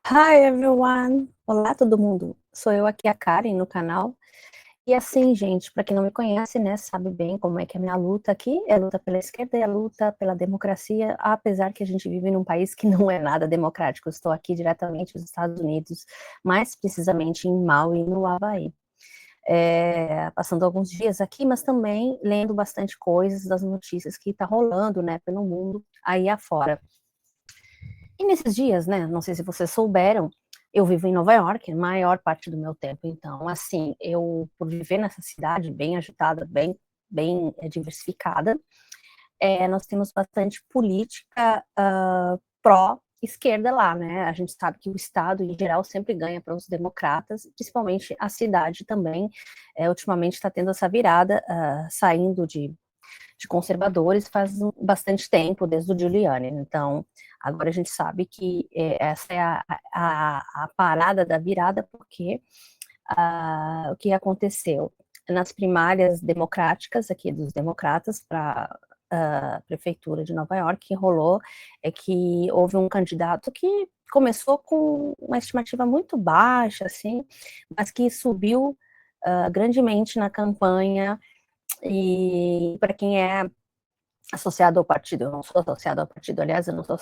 Hi everyone! Olá todo mundo! Sou eu aqui, a Karen, no canal. E assim, gente, para quem não me conhece, né, sabe bem como é que é a minha luta aqui, é a luta pela esquerda e a luta pela democracia, apesar que a gente vive num país que não é nada democrático. Eu estou aqui diretamente dos Estados Unidos, mais precisamente em Maui, no Havaí. Passando alguns dias aqui, mas também lendo bastante coisas das notícias que tá rolando, né, pelo mundo, aí afora. E nesses dias, né, não sei se vocês souberam, eu vivo em Nova York, a maior parte do meu tempo, então, assim, eu, por viver nessa cidade bem agitada, bem diversificada, nós temos bastante política pró-esquerda lá, né? A gente sabe que o Estado, em geral, sempre ganha para os democratas, principalmente a cidade também, ultimamente está tendo essa virada, saindo de conservadores faz bastante tempo, desde o Giuliani. Então, agora a gente sabe que essa é a parada da virada, porque o que aconteceu? Nas primárias democráticas, aqui dos democratas, para a prefeitura de Nova York, que rolou é que houve um candidato que começou com uma estimativa muito baixa, assim, mas que subiu grandemente na campanha. E para quem é associado ao partido, eu não sou associada ao partido, aliás, eu não sou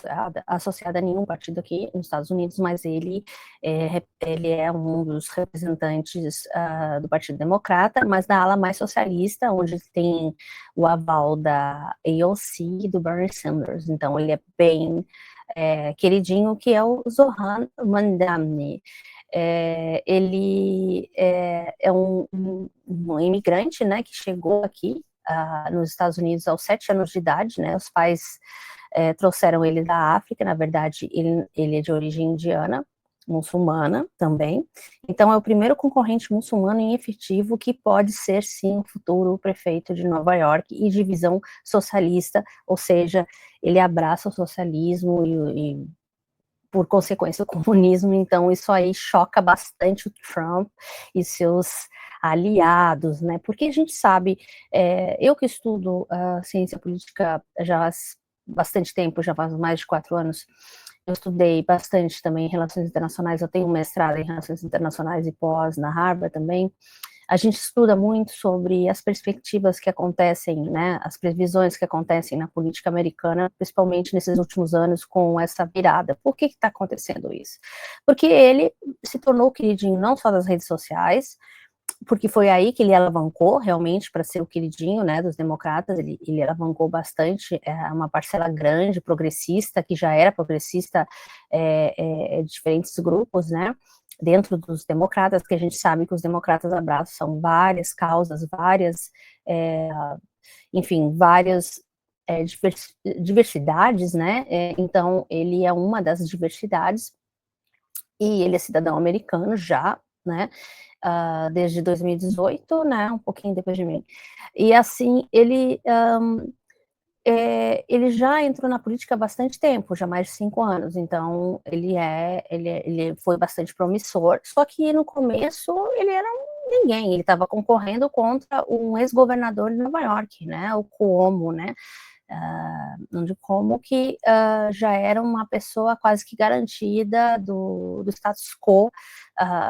associada a nenhum partido aqui nos Estados Unidos, mas ele é um dos representantes do Partido Democrata, mas da ala mais socialista, onde tem o aval da AOC e do Bernie Sanders, então ele é bem queridinho, que é o Zohran Mamdani. Ele é um imigrante, né, que chegou aqui nos Estados Unidos aos 7 anos de idade, né? Os pais trouxeram ele da África, na verdade, ele é de origem indiana, muçulmana também. Então, é o primeiro concorrente muçulmano em efetivo que pode ser, sim, o futuro prefeito de Nova York e de visão socialista, ou seja, ele abraça o socialismo e por consequência, o comunismo. Então isso aí choca bastante o Trump e seus aliados, né? Porque a gente sabe, eu que estudo ciência política já há bastante tempo, já faz mais de 4 anos, eu estudei bastante também em relações internacionais, eu tenho um mestrado em relações internacionais e pós na Harvard também. A gente estuda muito sobre as perspectivas que acontecem, né, as previsões que acontecem na política americana, principalmente nesses últimos anos com essa virada. Por que está acontecendo isso? Porque ele se tornou queridinho não só das redes sociais, porque foi aí que ele alavancou realmente para ser o queridinho, né, dos democratas. Ele alavancou bastante uma parcela grande progressista, que já era progressista de diferentes grupos, né, dentro dos democratas, que a gente sabe que os democratas abraçam várias causas, é, enfim, várias diversidades, né, então ele é uma das diversidades, e ele é cidadão americano já, né, desde 2018, né, um pouquinho depois de mim. E assim, ele já entrou na política há bastante tempo, já há mais de 5 anos, então ele foi bastante promissor, só que no começo ele era ninguém, ele estava concorrendo contra um ex-governador de Nova York, né, o Cuomo, né, onde como que já era uma pessoa quase que garantida do status quo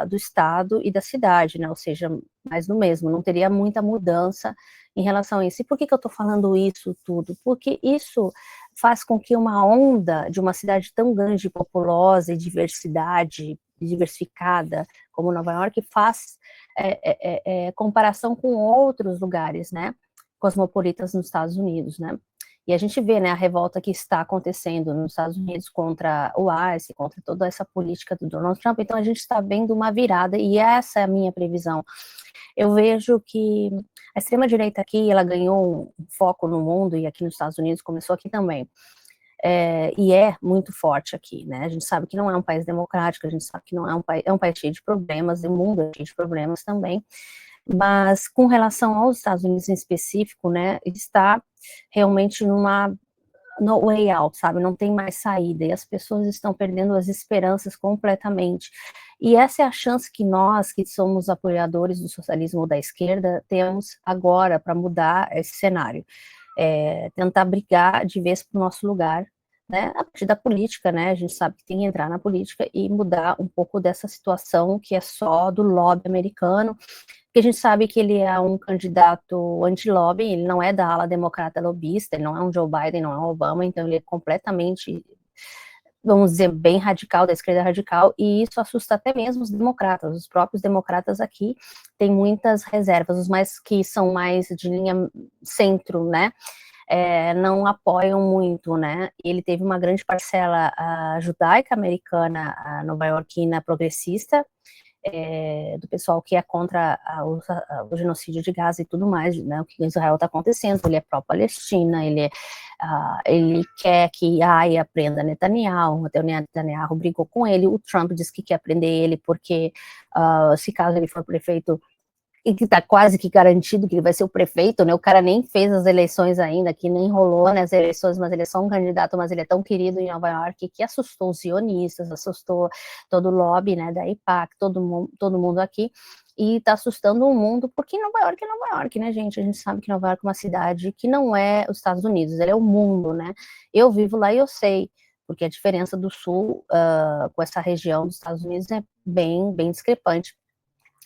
do estado e da cidade, né? Ou seja, mais do mesmo, não teria muita mudança em relação a isso. E por que eu estou falando isso tudo? Porque isso faz com que uma onda de uma cidade tão grande, populosa e diversificada como Nova York faz comparação com outros lugares, né? Cosmopolitas nos Estados Unidos, né? E a gente vê, né, a revolta que está acontecendo nos Estados Unidos contra o ICE, contra toda essa política do Donald Trump. Então a gente está vendo uma virada, e essa é a minha previsão. Eu vejo que a extrema-direita aqui, ela ganhou um foco no mundo, e aqui nos Estados Unidos começou aqui também. E é muito forte aqui, né? A gente sabe que não é um país democrático, a gente sabe que não é um país cheio de problemas, e o mundo é cheio de problemas também. Mas com relação aos Estados Unidos em específico, né, está realmente no way out, sabe? Não tem mais saída, e as pessoas estão perdendo as esperanças completamente. E essa é a chance que nós, que somos apoiadores do socialismo ou da esquerda, temos agora para mudar esse cenário. Tentar brigar de vez para o nosso lugar né, a partir da política, né, a gente sabe que tem que entrar na política e mudar um pouco dessa situação que é só do lobby americano, porque a gente sabe que ele é um candidato anti-lobby, ele não é da ala democrata lobista, ele não é um Joe Biden, não é um Obama, então ele é completamente, vamos dizer, bem radical, da esquerda radical, e isso assusta até mesmo os democratas. Os próprios democratas aqui têm muitas reservas, os mais que são mais de linha centro, né, não apoiam muito, né? Ele teve uma grande parcela judaica americana, nova-iorquina progressista, do pessoal que é contra o genocídio de Gaza e tudo mais, né, o que em Israel está acontecendo. Ele é pró-Palestina, ele quer que a AIA prenda Netanyahu, até o Netanyahu brigou com ele, o Trump disse que quer prender ele porque, se caso ele for prefeito, e que está quase que garantido que ele vai ser o prefeito, né? O cara nem fez as eleições ainda, que nem rolou nas eleições, mas ele é só um candidato, mas ele é tão querido em Nova York que assustou os sionistas, assustou todo o lobby, né, da AIPAC, todo mundo aqui, e está assustando o mundo, porque Nova York é Nova York, né, gente? A gente sabe que Nova York é uma cidade que não é os Estados Unidos, ele é o mundo, né? Eu vivo lá e eu sei, porque a diferença do sul com essa região dos Estados Unidos é bem discrepante.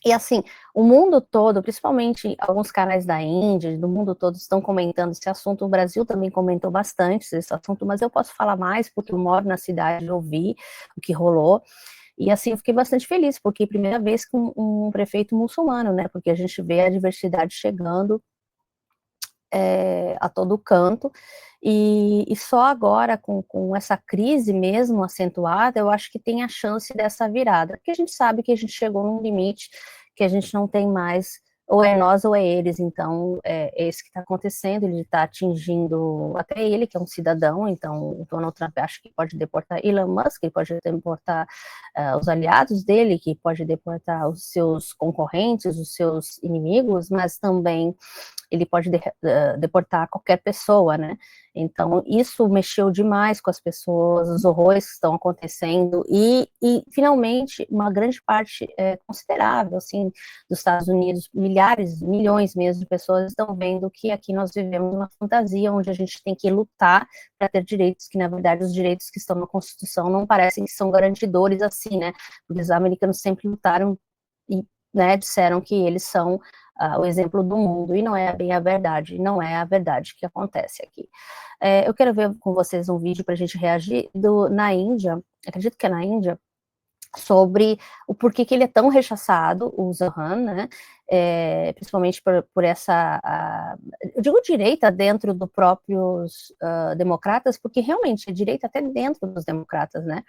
E assim, o mundo todo, principalmente alguns canais da Índia, do mundo todo, estão comentando esse assunto. O Brasil também comentou bastante esse assunto, mas eu posso falar mais porque eu moro na cidade e ouvi o que rolou. E assim, eu fiquei bastante feliz, porque é a primeira vez com um prefeito muçulmano, né? Porque a gente vê a diversidade chegando a todo canto, e só agora, com essa crise mesmo acentuada, eu acho que tem a chance dessa virada, porque a gente sabe que a gente chegou num limite, que a gente não tem mais, ou é nós ou é eles, então é isso que está acontecendo, ele está atingindo até ele, que é um cidadão, então o Donald Trump acha que pode deportar Elon Musk, que pode deportar os aliados dele, que pode deportar os seus concorrentes, os seus inimigos, mas também ele pode deportar qualquer pessoa, né? Então, isso mexeu demais com as pessoas, os horrores que estão acontecendo, e finalmente, uma grande parte considerável, assim, dos Estados Unidos, milhares, milhões mesmo de pessoas estão vendo que aqui nós vivemos uma fantasia, onde a gente tem que lutar para ter direitos, que na verdade os direitos que estão na Constituição não parecem que são garantidores assim, né? Porque os americanos sempre lutaram e, né, disseram que eles são o exemplo do mundo, e não é bem a verdade, não é a verdade que acontece aqui. Eu quero ver com vocês um vídeo para a gente reagir na Índia, acredito que é na Índia, sobre o porquê que ele é tão rechaçado, o Zohan, né, principalmente por essa, eu digo direita dentro dos próprios democratas, porque realmente é direita até dentro dos democratas, né,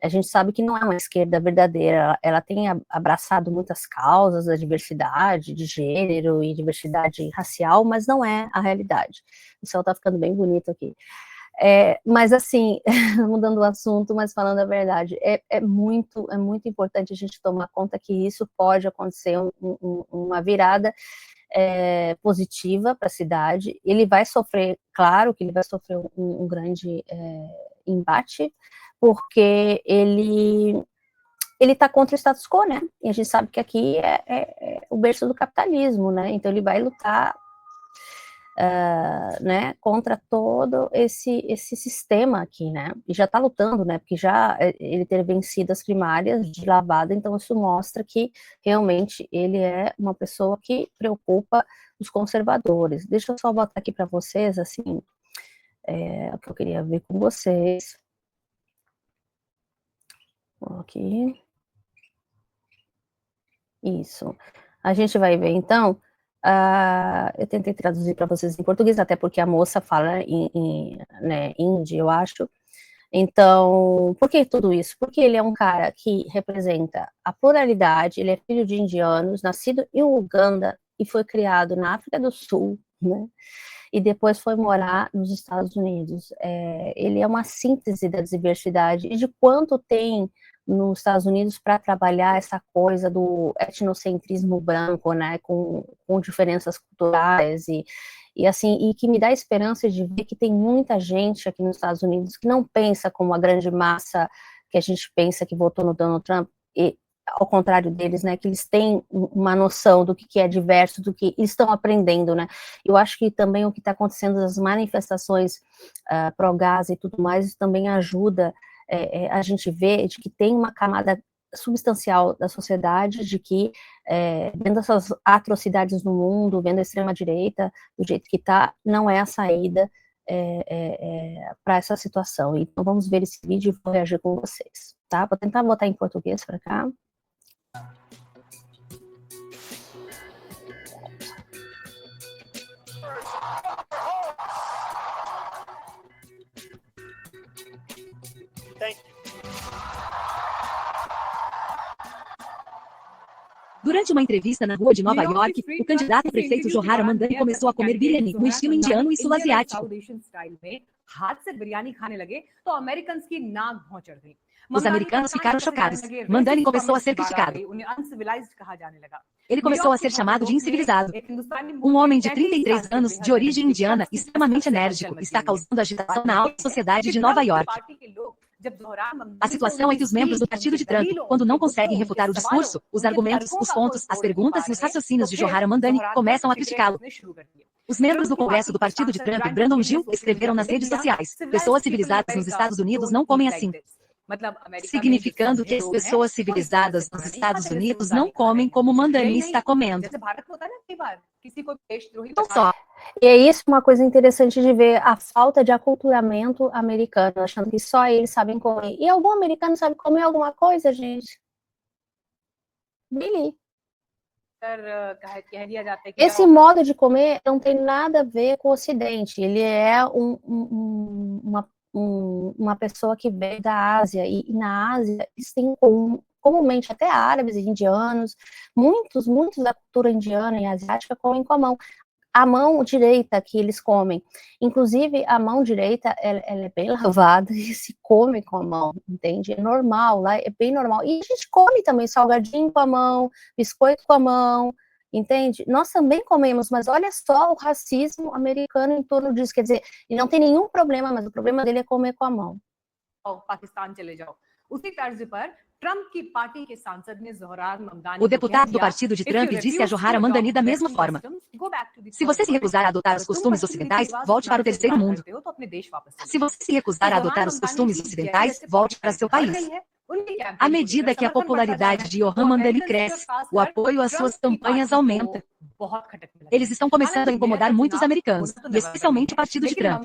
a gente sabe que não é uma esquerda verdadeira, ela tem abraçado muitas causas da diversidade de gênero e diversidade racial, mas não é a realidade. O céu está ficando bem bonito aqui. Mas assim, mudando o assunto, mas falando a verdade, é muito importante a gente tomar conta que isso pode acontecer, uma virada positiva para a cidade. Ele vai sofrer, claro que ele vai sofrer um grande embate, porque ele está contra o status quo, né? E a gente sabe que aqui é o berço do capitalismo, né? Então ele vai lutar né, contra todo esse sistema aqui, né? E já está lutando, né? Porque já ele ter vencido as primárias de lavada, então isso mostra que realmente ele é uma pessoa que preocupa os conservadores. Deixa eu só botar aqui para vocês, assim, o que eu queria ver com vocês. Aqui. Isso. A gente vai ver, então, eu tentei traduzir para vocês em português, até porque a moça fala né, hindi, eu acho. Então, por que tudo isso? Porque ele é um cara que representa a pluralidade, ele é filho de indianos, nascido em Uganda e foi criado na África do Sul, né? E depois foi morar nos Estados Unidos. Ele é uma síntese da diversidade e de quanto tem nos Estados Unidos para trabalhar essa coisa do etnocentrismo branco, né, com diferenças culturais e assim, e que me dá esperança de ver que tem muita gente aqui nos Estados Unidos que não pensa como a grande massa que a gente pensa que votou no Donald Trump, e ao contrário deles, né, que eles têm uma noção do que é diverso, do que eles estão aprendendo, né. Eu acho que também o que está acontecendo, as manifestações pró-Gaza e tudo mais, isso também ajuda a gente ver de que tem uma camada substancial da sociedade, de que, vendo essas atrocidades no mundo, vendo a extrema-direita do jeito que está, não é a saída para essa situação. Então, vamos ver esse vídeo e vou reagir com vocês, tá? Vou tentar botar em português para cá. Durante uma entrevista na rua de Nova York, o candidato a prefeito Zohar Mamdani começou a comer biryani no estilo indiano e sul-asiático. Os americanos ficaram chocados. Mamdani começou a ser criticado. Ele começou a ser chamado de incivilizado. Um homem de 33 anos, de origem indiana, extremamente enérgico, está causando agitação na alta sociedade de Nova York. A situação é que os membros do partido de Trump, quando não conseguem refutar o discurso, os argumentos, os pontos, as perguntas e os raciocínios de Zohar Mamdani, começam a criticá-lo. Os membros do Congresso do partido de Trump, Brandon Gill, escreveram nas redes sociais: pessoas civilizadas nos Estados Unidos não comem assim. Significando que as pessoas civilizadas nos Estados Unidos não comem como Mamdani está comendo. Não só. E é isso uma coisa interessante de ver, a falta de aculturamento americano, achando que só eles sabem comer. E algum americano sabe comer alguma coisa, gente? Billy. Esse modo de comer não tem nada a ver com o Ocidente. Ele é uma pessoa que veio da Ásia, e na Ásia eles têm comumente até árabes e indianos, muitos da cultura indiana e asiática comem com a mão direita que eles comem. Inclusive, a mão direita, ela é bem lavada e se come com a mão, entende? É normal, lá é bem normal. E a gente come também salgadinho com a mão, biscoito com a mão, entende? Nós também comemos, mas olha só o racismo americano em torno disso. Quer dizer, ele não tem nenhum problema, mas o problema dele é comer com a mão. O deputado do partido de Trump disse a Zohar Mamdani da mesma forma: se você se recusar a adotar os costumes ocidentais, volte para o terceiro mundo. Se você se recusar a adotar os costumes ocidentais, volte para seu país. À medida que a popularidade de Zohar Mamdani cresce, o apoio às suas campanhas aumenta. Eles estão começando a incomodar muitos americanos, e especialmente o partido de Trump.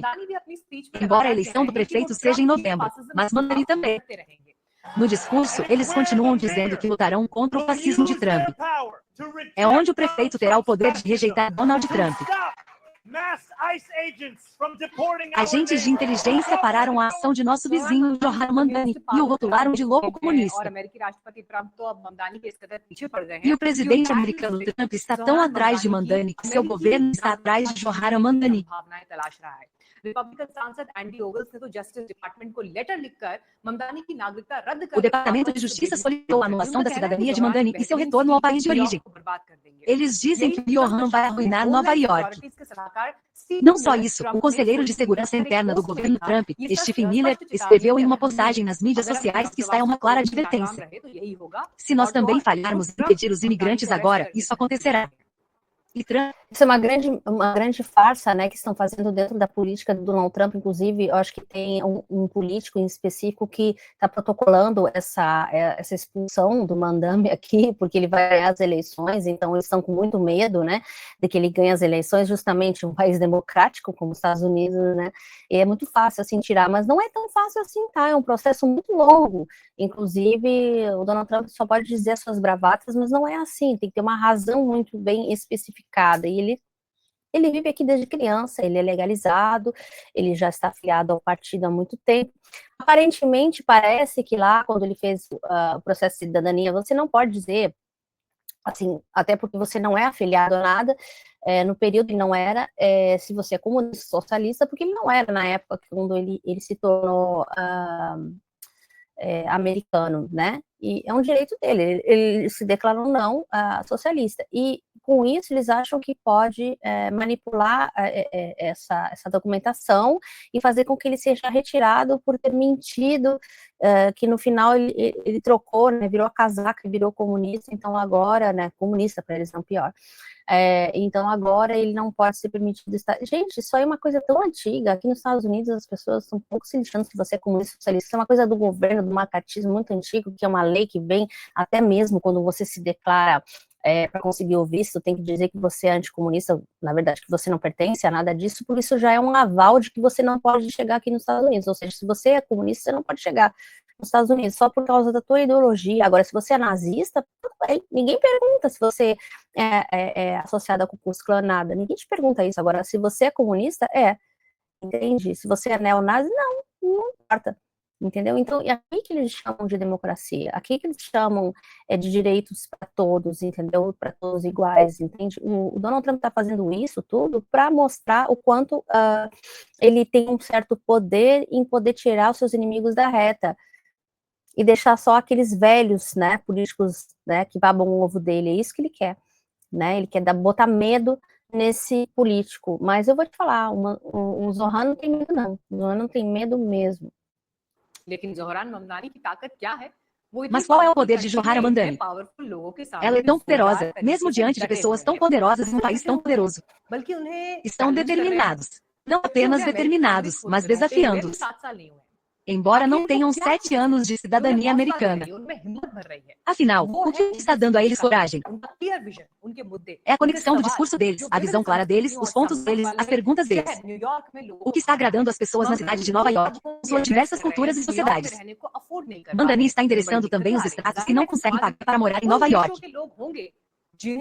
Embora a eleição do prefeito seja em novembro, mas Mamdani também. No discurso, eles continuam dizendo que lutarão contra o fascismo de Trump. É onde o prefeito terá o poder de rejeitar Donald Trump. Agentes de inteligência pararam a ação de nosso vizinho, Zohar Mamdani, e o rotularam de louco comunista. E o presidente americano Trump está tão atrás de Mamdani que seu governo está atrás de Zohar Mamdani. O Departamento de Justiça solicitou a anulação da cidadania de Mamdani e seu retorno ao país de origem. Eles dizem que Zohar vai arruinar Nova York. Não só isso, o conselheiro de segurança interna do governo Trump, Stephen Miller, escreveu em uma postagem nas mídias sociais que esta é uma clara advertência. Se nós também falharmos em impedir os imigrantes agora, isso acontecerá. Isso é uma grande farsa, né, que estão fazendo dentro da política do Donald Trump. Inclusive, eu acho que tem um político em específico que está protocolando essa expulsão do Mamdani aqui, porque ele vai ganhar as eleições, então eles estão com muito medo, né, de que ele ganhe as eleições, justamente um país democrático como os Estados Unidos, né, e é muito fácil, assim, tirar, mas não é tão fácil assim, tá, é um processo muito longo. Inclusive, o Donald Trump só pode dizer as suas bravatas, mas não é assim, tem que ter uma razão muito bem especificada. E ele vive aqui desde criança, ele é legalizado, ele já está afiliado ao partido há muito tempo. Aparentemente, parece que lá, quando ele fez o processo de cidadania, você não pode dizer, assim, até porque você não é afiliado a nada, no período ele não era, se você é comunista, socialista, porque ele não era na época quando ele se tornou americano, né? E é um direito dele, ele se declarou não socialista. E com isso eles acham que pode manipular essa documentação e fazer com que ele seja retirado por ter mentido, que no final ele trocou, né, virou a casaca e virou comunista, então agora, né, comunista para eles não, pior. Então agora ele não pode ser permitido estar... Gente, isso aí é uma coisa tão antiga. Aqui nos Estados Unidos as pessoas estão um pouco se lixando se você é comunista ou socialista. Isso é uma coisa do governo, do macartismo muito antigo, que é uma lei que vem até mesmo quando você se declara para conseguir o visto, tem que dizer que você é anticomunista, na verdade que você não pertence a nada disso, porque isso já é um aval de que você não pode chegar aqui nos Estados Unidos. Ou seja, se você é comunista, você não pode chegar nos Estados Unidos, só por causa da tua ideologia. Agora, se você é nazista, tudo bem, ninguém pergunta se você é associado a Ku Klux Klan, nada, ninguém te pergunta isso. Agora, se você é comunista, entende? Se você é neonazi, não importa, entendeu? Então, é aqui que eles chamam de democracia, aqui que eles chamam de direitos para todos, entendeu? Para todos iguais, entende? O Donald Trump está fazendo isso tudo para mostrar o quanto ele tem um certo poder em poder tirar os seus inimigos da reta e deixar só aqueles velhos, né, políticos, né, que babam o ovo dele. É isso que ele quer, né? Ele quer botar medo nesse político. Mas eu vou te falar, o Zohran não tem medo, não. O Zohran não tem medo mesmo. Mas qual é o poder de Zohran Mamdani? Ela é tão poderosa, mesmo diante de pessoas tão poderosas em um país tão poderoso. Estão determinados. Não apenas determinados, mas desafiando-os. Embora não tenham 7 anos de cidadania americana. Afinal, o que está dando a eles coragem? É a conexão do discurso deles, a visão clara deles, os pontos deles, as perguntas deles. O que está agradando as pessoas na cidade de Nova York, suas diversas culturas e sociedades. Mamdani está endereçando também os estratos que não conseguem pagar para morar em Nova York.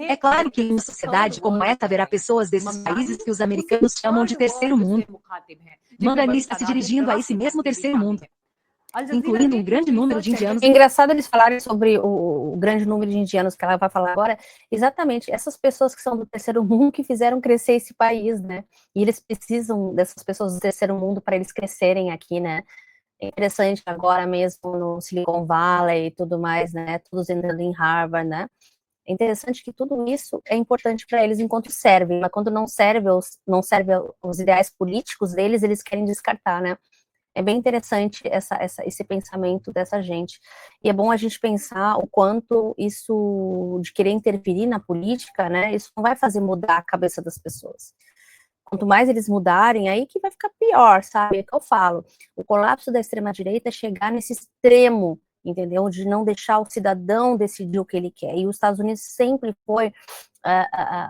É claro que em uma sociedade como esta haverá pessoas desses países que os americanos chamam de terceiro mundo. Mamdani está se dirigindo a esse mesmo terceiro mundo, incluindo um grande número de indianos. É engraçado eles falarem sobre o grande número de indianos que ela vai falar agora, exatamente, essas pessoas que são do terceiro mundo que fizeram crescer esse país, né? E eles precisam dessas pessoas do terceiro mundo para eles crescerem aqui, né? É interessante agora mesmo no Silicon Valley e tudo mais, né? Todos entrando em Harvard, né? É interessante que tudo isso é importante para eles enquanto serve, mas quando não serve os ideais políticos deles, eles querem descartar, né? É bem interessante esse pensamento dessa gente. E é bom a gente pensar o quanto isso de querer interferir na política, né? Isso não vai fazer mudar a cabeça das pessoas. Quanto mais eles mudarem, aí que vai ficar pior, sabe? É que eu falo. O colapso da extrema-direita é chegar nesse extremo, entendeu? De não deixar o cidadão decidir o que ele quer. E os Estados Unidos sempre foi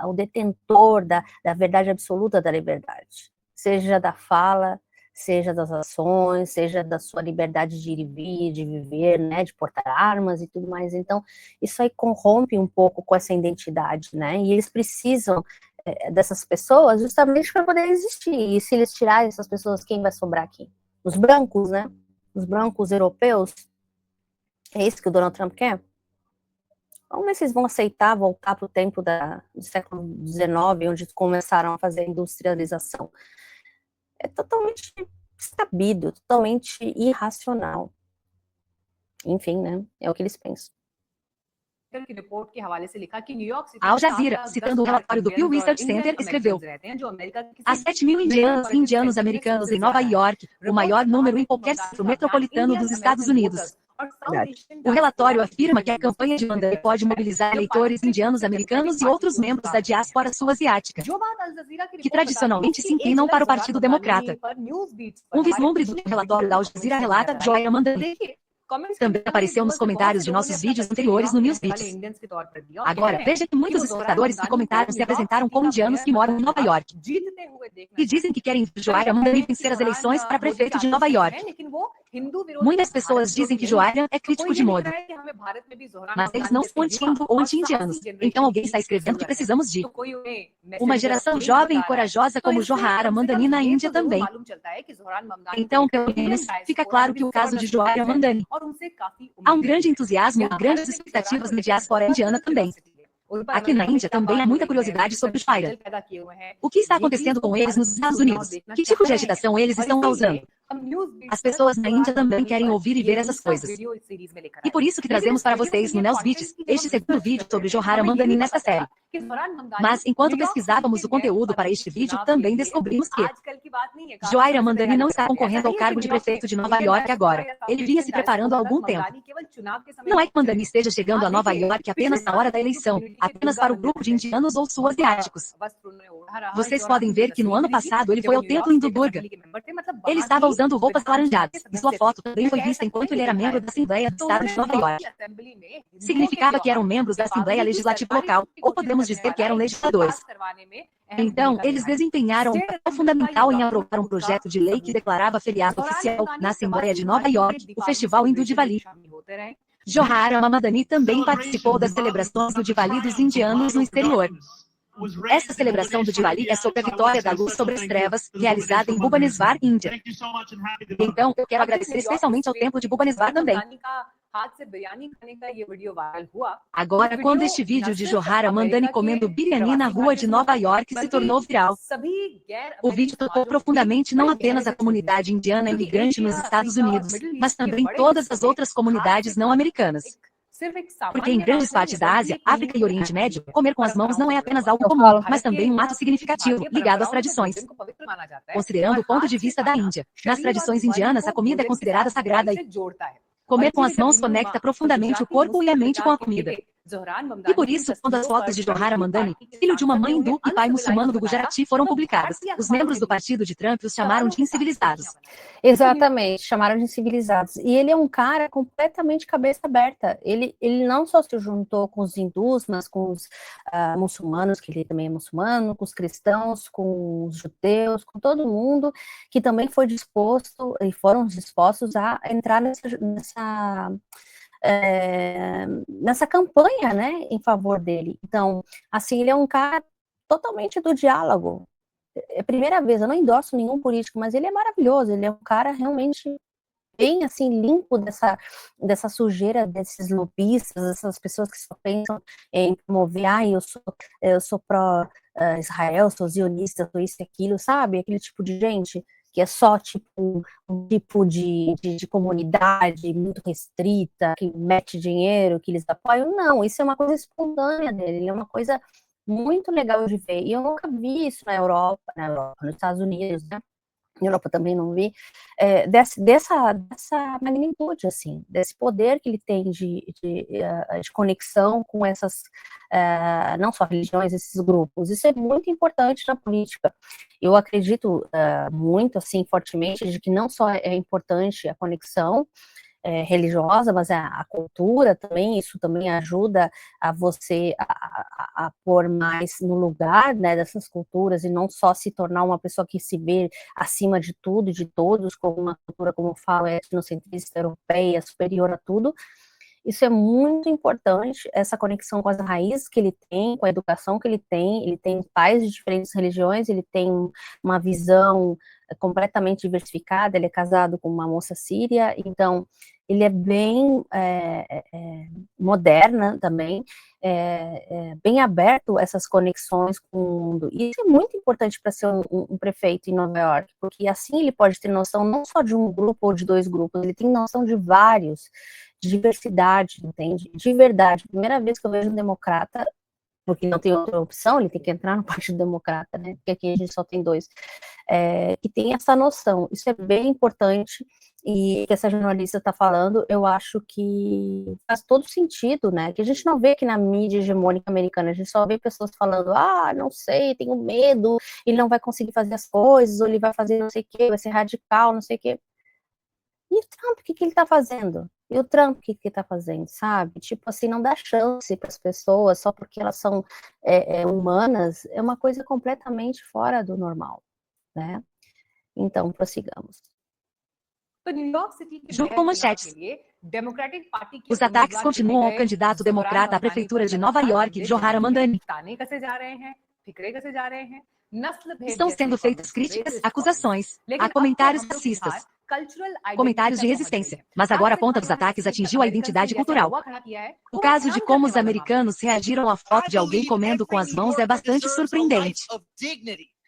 o detentor da verdade absoluta da liberdade, seja da fala, seja das ações, seja da sua liberdade de ir e vir, de viver, né, de portar armas e tudo mais. Então, isso aí corrompe um pouco com essa identidade, né? E eles precisam dessas pessoas justamente para poder existir. E se eles tirarem essas pessoas, quem vai sobrar aqui? Os brancos, né? Os brancos europeus. É isso que o Donald Trump quer? Vamos ver se eles vão aceitar voltar para o tempo do século XIX, onde começaram a fazer a industrialização. É totalmente descabido, totalmente irracional. Enfim, né? É o que eles pensam. A Al Jazeera, citando o relatório do Pew Research Center, escreveu: há 7.000 indianos e indianos americanos em Nova York, o maior número em qualquer centro metropolitano dos Estados Unidos. O relatório afirma que a campanha de Mamdani pode mobilizar eleitores indianos americanos e outros membros da diáspora sul-asiática, que tradicionalmente se inclinam para o Partido Democrata. Um vislumbre do relatório da Al Jazeera relata Zohran Mamdani. Também apareceu nos comentários de nossos vídeos anteriores no Newsbeats. Agora, veja que muitos espectadores que comentaram se apresentaram como indianos que moram em Nova York. E dizem que querem ver Zohran Mamdani vencer as eleições para prefeito de Nova York. Muitas pessoas dizem que Zohran é crítico de Modi. Mas eles não são anti-hindu ou anti-indianos. Então alguém está escrevendo que precisamos de uma geração jovem e corajosa como Zohran Mamdani na Índia também. Então, pelo menos, fica claro que o caso de Zohran Mamdani. Há um grande entusiasmo e grandes expectativas na diáspora indiana também. Aqui na Índia também há muita curiosidade sobre os Paira. O que está acontecendo com eles nos Estados Unidos? Que tipo de agitação eles estão causando? As pessoas na Índia também querem ouvir e ver essas coisas. E por isso que trazemos para vocês no News Beats este segundo vídeo sobre Johara Mamdani nesta série. Mas enquanto pesquisávamos o conteúdo para este vídeo, também descobrimos que Johara Mamdani não está concorrendo ao cargo de prefeito de Nova York agora. Ele vinha se preparando há algum tempo. Não é que Mamdani esteja chegando a Nova York apenas na hora da eleição, apenas para o grupo de indianos ou sul-asiáticos. Vocês podem ver que no ano passado ele foi ao templo hindu Durga. Ele estava usando roupas laranjadas, e sua foto também foi vista enquanto ele era membro da Assembleia do Estado de Nova York. Significava que eram membros da Assembleia Legislativa local, ou podemos dizer que eram legisladores. Então, eles desempenharam um papel fundamental em aprovar um projeto de lei que declarava feriado oficial, na Assembleia de Nova York, o Festival Hindu Diwali. Johara Mamdani também participou das celebrações do Diwali dos indianos no exterior. Esta celebração do Diwali é sobre a vitória da luz sobre as trevas, realizada em Bhubaneswar, Índia. Então, eu quero agradecer especialmente ao templo de Bhubaneswar também. Agora, quando este vídeo de Johara Mamdani comendo biryani na rua de Nova York se tornou viral, o vídeo tocou profundamente não apenas a comunidade indiana imigrante nos Estados Unidos, mas também todas as outras comunidades não americanas. Porque em grandes partes da Ásia, África e Oriente Médio, comer com as mãos não é apenas algo comum, mas também um ato significativo, ligado às tradições. Considerando o ponto de vista da Índia, nas tradições indianas a comida é considerada sagrada e comer com as mãos conecta profundamente o corpo e a mente com a comida. E por isso, quando as fotos de Johara Mamdani, filho de uma mãe hindu e pai muçulmano do Gujarati, foram publicadas, os membros do partido de Trump os chamaram de incivilizados. Exatamente, chamaram de incivilizados. E ele é um cara completamente cabeça aberta. Ele não só se juntou com os hindus, mas com os muçulmanos, que ele também é muçulmano, com os cristãos, com os judeus, com todo mundo que também foi disposto e foram dispostos a entrar nessa campanha, né, em favor dele. Então, assim, ele é um cara totalmente do diálogo. É a primeira vez, eu não endosso nenhum político, mas ele é maravilhoso, ele é um cara realmente bem, assim, limpo dessa sujeira, desses lobistas, dessas pessoas que só pensam em promover, eu sou pró-Israel, sou zionista, sou isso e aquilo, sabe? Aquele tipo de gente que é só tipo um tipo de comunidade muito restrita, que mete dinheiro, que eles apoiam. Não, isso é uma coisa espontânea dele, é uma coisa muito legal de ver. E eu nunca vi isso na Europa, nos Estados Unidos, né? Na Europa também não vi, dessa magnitude, assim, desse poder que ele tem de conexão com essas, não só religiões, esses grupos. Isso é muito importante na política. Eu acredito muito, assim, fortemente, de que não só é importante a conexão religiosa, mas a cultura também, isso também ajuda a você a pôr mais no lugar, né, dessas culturas e não só se tornar uma pessoa que se vê acima de tudo e de todos, como uma cultura, como eu falo, etnocentrista, europeia, superior a tudo. Isso é muito importante, essa conexão com as raízes que ele tem, com a educação que ele tem pais de diferentes religiões, ele tem uma visão completamente diversificada, ele é casado com uma moça síria, então ele é bem moderna também, bem aberto a essas conexões com o mundo. E isso é muito importante para ser um prefeito em Nova York, porque assim ele pode ter noção não só de um grupo ou de dois grupos, ele tem noção de vários, de diversidade, entende? De verdade. Primeira vez que eu vejo um democrata, porque não tem outra opção, ele tem que entrar no Partido Democrata, né? Porque aqui a gente só tem dois, que tem essa noção. Isso é bem importante, e que essa jornalista está falando, eu acho que faz todo sentido, né? Que a gente não vê aqui na mídia hegemônica americana, a gente só vê pessoas falando, não sei, tenho medo, ele não vai conseguir fazer as coisas, ou ele vai fazer não sei o quê, vai ser radical, não sei o quê. E o Trump, o que ele está fazendo? E o Trump, o que ele está fazendo, sabe? Tipo assim, não dá chance para as pessoas só porque elas são humanas, é uma coisa completamente fora do normal, né? Então, prossigamos. Junto com manchetes. Os ataques continuam ao candidato democrata à prefeitura de Nova York, Johara Mamdani. Estão sendo feitas críticas, acusações, há comentários racistas. Comentários de resistência, mas agora a ponta dos ataques atingiu a identidade cultural. O caso de como os americanos reagiram à foto de alguém comendo com as mãos é bastante surpreendente.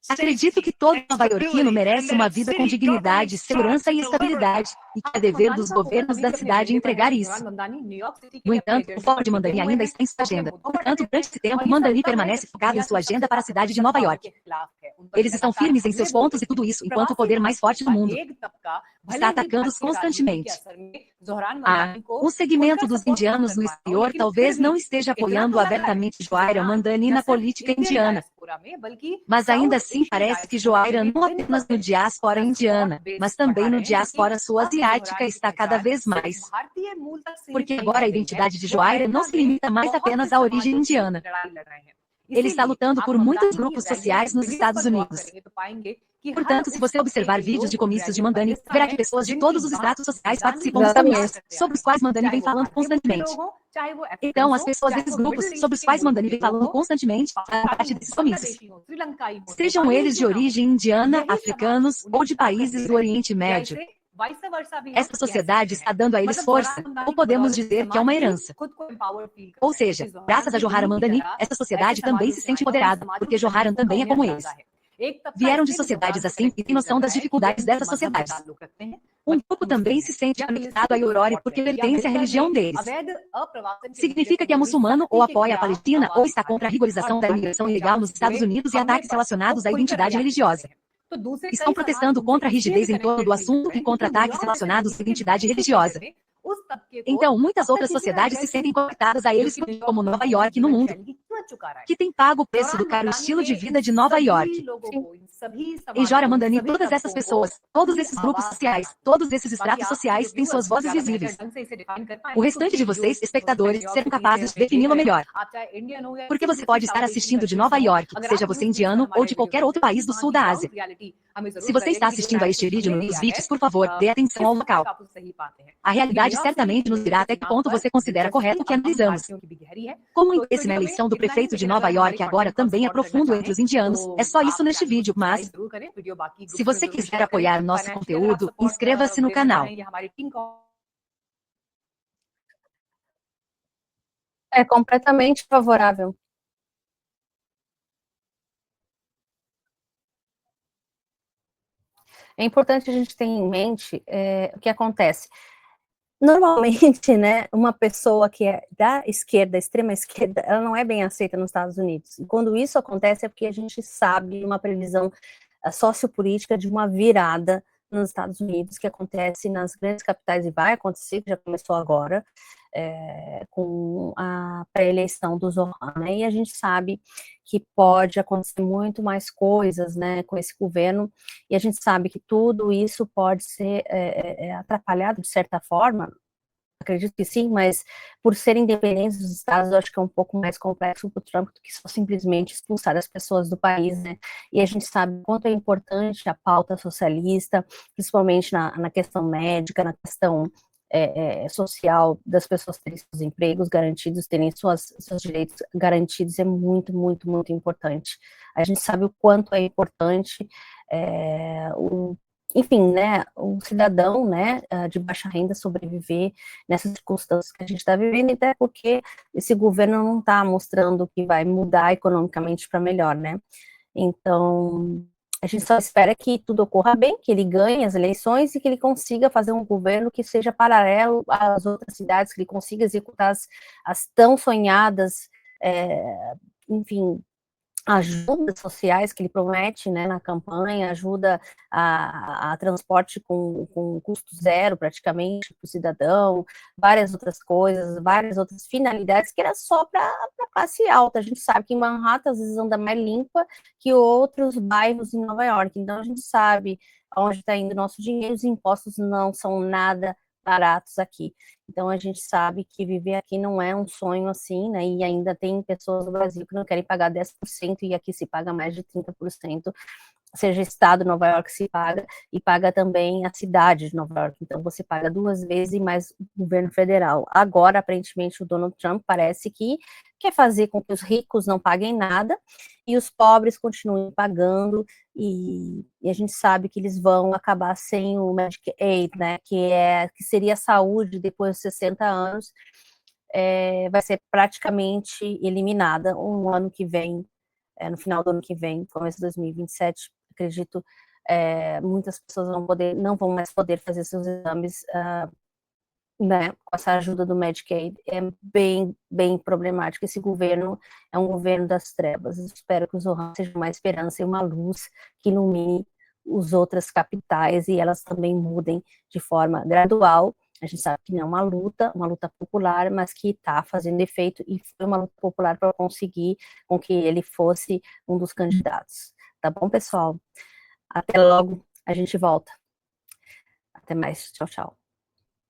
Acredito que todo nova-iorquino merece uma vida com dignidade, segurança e estabilidade, e que é dever dos governos da cidade entregar isso. No entanto, o foco de Mamdani ainda está em sua agenda. Portanto, durante esse tempo, Mamdani permanece focado em sua agenda para a cidade de Nova York. Eles estão firmes em seus pontos e tudo isso, enquanto o poder mais forte do mundo está atacando-os constantemente. Um segmento dos indianos no exterior talvez não esteja apoiando abertamente Joaira Mamdani na política indiana. Mas ainda assim parece que Joaira não apenas no diáspora indiana, mas também no diáspora sul-asiática está cada vez mais. Porque agora a identidade de Joaira não se limita mais apenas à origem indiana. Ele está lutando por muitos grupos sociais nos Estados Unidos. Portanto, se você observar vídeos de comícios de Mamdani, verá que pessoas de todos os estratos sociais participam dos comícios, sobre os quais Mamdani vem falando constantemente. Então, as pessoas desses grupos, sobre os quais Mamdani vem falando constantemente, fazem parte desses comícios. Sejam eles de origem indiana, africanos ou de países do Oriente Médio. Essa sociedade está dando a eles força, ou podemos dizer que é uma herança. Ou seja, graças a Johara Mamdani, essa sociedade também se sente empoderada, porque Johara também é como eles. Vieram de sociedades assim e têm noção das dificuldades dessas sociedades. Um grupo também se sente conectado a Aurora porque pertence à religião deles. Significa que é muçulmano ou apoia a Palestina ou está contra a rigorização da imigração ilegal nos Estados Unidos e ataques relacionados à identidade religiosa. Estão protestando contra a rigidez em torno do assunto e contra ataques relacionados à identidade religiosa. Então, muitas outras sociedades se sentem conectadas a eles como Nova York no mundo, que tem pago o preço do caro estilo de vida de Nova York. Em Johara Mamdani, todas essas pessoas, todos esses grupos sociais, todos esses estratos sociais têm suas vozes visíveis. O restante de vocês, espectadores, serão capazes de defini-lo melhor. Porque você pode estar assistindo de Nova York, seja você indiano ou de qualquer outro país do sul da Ásia. Se você está assistindo a este vídeo no Newsbeat, por favor, dê atenção ao local. A realidade certamente nos dirá até que ponto você considera correto o que analisamos. Como o interesse na eleição do prefeito de Nova York agora também é profundo entre os indianos, é só isso neste vídeo, mas se você quiser apoiar nosso conteúdo, inscreva-se no canal. É completamente favorável. É importante a gente ter em mente o que acontece. Normalmente, né, uma pessoa que é da esquerda, extrema esquerda, ela não é bem aceita nos Estados Unidos. E quando isso acontece é porque a gente sabe uma previsão sociopolítica de uma virada nos Estados Unidos, que acontece nas grandes capitais e vai acontecer, que já começou agora, com a pré-eleição do Zohar, né? E a gente sabe que pode acontecer muito mais coisas, né, com esse governo, e a gente sabe que tudo isso pode ser atrapalhado de certa forma. Acredito que sim, mas por serem independentes dos estados, eu acho que é um pouco mais complexo para o Trump do que só simplesmente expulsar as pessoas do país, né? E a gente sabe o quanto é importante a pauta socialista, principalmente na questão médica, na questão social das pessoas terem seus empregos garantidos, terem seus direitos garantidos, é muito, muito, muito importante. A gente sabe o quanto é importante enfim, né, o cidadão, né, de baixa renda sobreviver nessas circunstâncias que a gente está vivendo, até porque esse governo não está mostrando que vai mudar economicamente para melhor, né? Então, a gente só espera que tudo ocorra bem, que ele ganhe as eleições e que ele consiga fazer um governo que seja paralelo às outras cidades, que ele consiga executar as tão sonhadas, enfim, ajudas sociais que ele promete, né, na campanha, ajuda a transporte com custo zero, praticamente, para o cidadão, várias outras coisas, várias outras finalidades, que era só para a classe alta. A gente sabe que em Manhattan, às vezes, anda mais limpa que outros bairros em Nova York. Então, a gente sabe onde está indo o nosso dinheiro, os impostos não são nada baratos aqui. Então, a gente sabe que viver aqui não é um sonho assim, né? E ainda tem pessoas no Brasil que não querem pagar 10% e aqui se paga mais de 30% seja estado de Nova York se paga, e paga também a cidade de Nova York. Então, você paga 2 vezes e mais o governo federal. Agora, aparentemente, o Donald Trump parece que quer fazer com que os ricos não paguem nada e os pobres continuem pagando, e a gente sabe que eles vão acabar sem o Medicaid, né, que seria a saúde depois de 60 anos, vai ser praticamente eliminada um ano que vem, no final do ano que vem, começo de 2027, acredito, muitas pessoas não vão mais poder fazer seus exames, né, com essa ajuda do Medicaid. É bem, bem problemático. Esse governo é um governo das trevas. Eu espero que os Zohan sejam uma esperança e uma luz que ilumine as outras capitais e elas também mudem de forma gradual. A gente sabe que não é uma luta popular, mas que está fazendo efeito, e foi uma luta popular para conseguir com que ele fosse um dos candidatos. Tá bom, pessoal? Até logo, a gente volta. Até mais, tchau, tchau.